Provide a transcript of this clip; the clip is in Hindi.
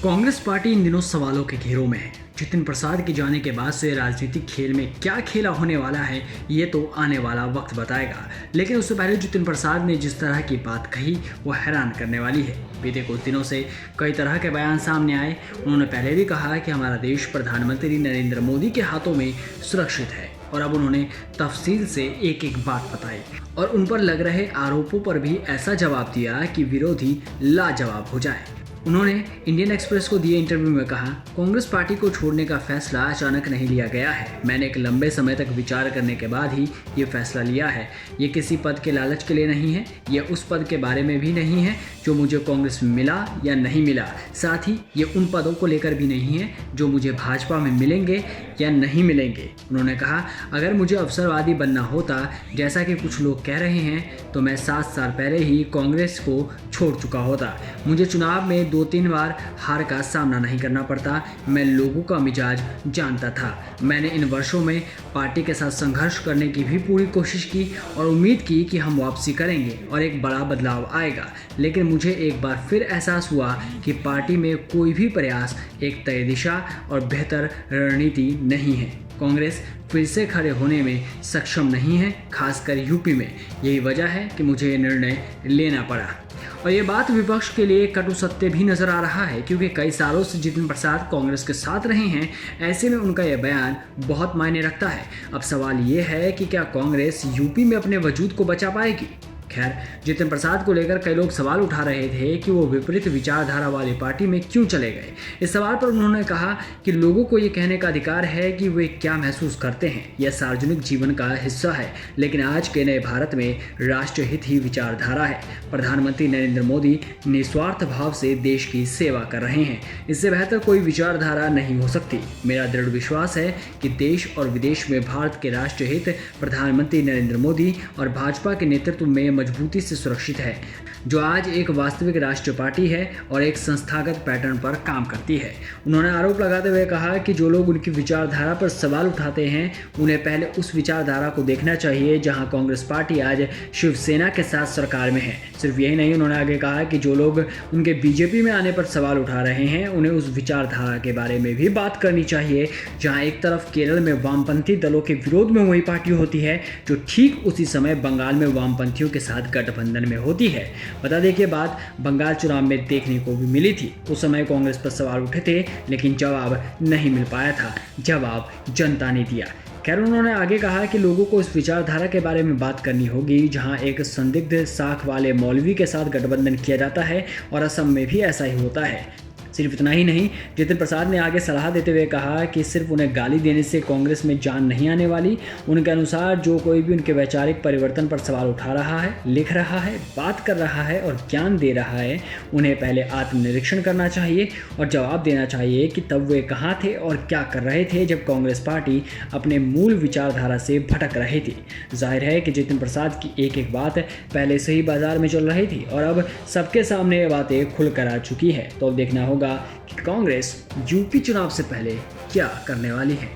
कांग्रेस पार्टी इन दिनों सवालों के घेरों में है। जितिन प्रसाद के जाने के बाद से राजनीतिक खेल में क्या खेला होने वाला है ये तो आने वाला वक्त बताएगा। लेकिन उससे पहले जितिन प्रसाद ने जिस तरह की बात कही वो हैरान करने वाली है। बीते कुछ दिनों से कई तरह के बयान सामने आए। उन्होंने पहले भी कहा कि हमारा देश प्रधानमंत्री नरेंद्र मोदी के हाथों में सुरक्षित है और अब उन्होंने तफसील से एक एक बात बताई और उन पर लग रहे आरोपों पर भी ऐसा जवाब दिया कि विरोधी लाजवाब हो जाए। उन्होंने इंडियन एक्सप्रेस को दिए इंटरव्यू में कहा, कांग्रेस पार्टी को छोड़ने का फैसला अचानक नहीं लिया गया है। मैंने एक लंबे समय तक विचार करने के बाद ही ये फैसला लिया है। ये किसी पद के लालच के लिए नहीं है, ये उस पद के बारे में भी नहीं है जो मुझे कांग्रेस में मिला या नहीं मिला। साथ ही ये उन पदों को लेकर भी नहीं है जो मुझे भाजपा में मिलेंगे या नहीं मिलेंगे। उन्होंने कहा, अगर मुझे अवसरवादी बनना होता जैसा कि कुछ लोग कह रहे हैं तो मैं 7 साल पहले ही कांग्रेस को छोड़ चुका होता। मुझे चुनाव में 2-3 बार हार का सामना नहीं करना पड़ता। मैं लोगों का मिजाज जानता था। मैंने इन वर्षों में पार्टी के साथ संघर्ष करने की भी पूरी कोशिश की और उम्मीद की कि हम वापसी करेंगे और एक बड़ा बदलाव आएगा। लेकिन मुझे एक बार फिर एहसास हुआ कि पार्टी में कोई भी प्रयास एक तय दिशा और बेहतर रणनीति नहीं है। कांग्रेस फिर से खड़े होने में सक्षम नहीं है, खासकर यूपी में। यही वजह है कि मुझे ये निर्णय लेना पड़ा। और ये बात विपक्ष के लिए कटु सत्य भी नजर आ रहा है, क्योंकि कई सालों से जितिन प्रसाद कांग्रेस के साथ रहे हैं। ऐसे में उनका यह बयान बहुत मायने रखता है। अब सवाल ये है कि क्या कांग्रेस यूपी में अपने वजूद को बचा पाएगी। खैर, जितिन प्रसाद को लेकर कई लोग सवाल उठा रहे थे कि वो विपरीत विचारधारा वाली पार्टी में क्यों चले गए। इस सवाल पर उन्होंने कहा कि लोगों को ये कहने का अधिकार है कि वे क्या महसूस करते हैं। यह सार्वजनिक जीवन का हिस्सा है, लेकिन आज के नए भारत में राष्ट्र हित ही विचारधारा है। प्रधानमंत्री नरेंद्र मोदी निस्वार्थ भाव से देश की सेवा कर रहे हैं। इससे बेहतर कोई विचारधारा नहीं हो सकती। मेरा दृढ़ विश्वास है कि देश और विदेश में भारत के राष्ट्र हित प्रधानमंत्री नरेंद्र मोदी और भाजपा के नेतृत्व में मजबूती से सुरक्षित है, जो आज एक वास्तविक राष्ट्रीय पार्टी है और एक संस्थागत पैटर्न पर काम करती है। उन्होंने आरोप लगाते हुए कहा कि जो लोग उनकी विचारधारा पर सवाल उठाते हैं उन्हें पहले उस विचारधारा को देखना चाहिए जहां कांग्रेस पार्टी आज शिवसेना के साथ सरकार में है। सिर्फ यही नहीं, उन्होंने आगे कहा कि जो लोग उनके बीजेपी में आने पर सवाल उठा रहे हैं उन्हें उस विचारधारा के बारे में भी बात करनी चाहिए जहाँ एक तरफ केरल में वामपंथी दलों के विरोध में वही पार्टी होती है जो ठीक उसी समय बंगाल में वामपंथियों के साथ गठबंधन में होती है। बता दें कि बात बंगाल चुनाव में देखने को भी मिली थी। उस समय कांग्रेस पर सवाल उठे थे लेकिन जवाब नहीं मिल पाया था। जवाब जनता ने दिया। खैर, उन्होंने आगे कहा कि लोगों को इस विचारधारा के बारे में बात करनी होगी जहां एक संदिग्ध साख वाले मौलवी के साथ गठबंधन किया जाता है और असम में भी ऐसा ही होता है। सिर्फ इतना ही नहीं, जितिन प्रसाद ने आगे सलाह देते हुए कहा कि सिर्फ उन्हें गाली देने से कांग्रेस में जान नहीं आने वाली। उनके अनुसार जो कोई भी उनके वैचारिक परिवर्तन पर सवाल उठा रहा है, लिख रहा है, बात कर रहा है और ज्ञान दे रहा है, उन्हें पहले आत्मनिरीक्षण करना चाहिए और जवाब देना चाहिए कि तब वे कहाँ थे और क्या कर रहे थे जब कांग्रेस पार्टी अपने मूल विचारधारा से भटक रही थी। जाहिर है कि जितिन प्रसाद की एक एक बात पहले से ही बाजार में चल रही थी और अब सबके सामने ये बातें खुलकर आ चुकी है। तो देखना होगा कि कांग्रेस यूपी चुनाव से पहले क्या करने वाली है।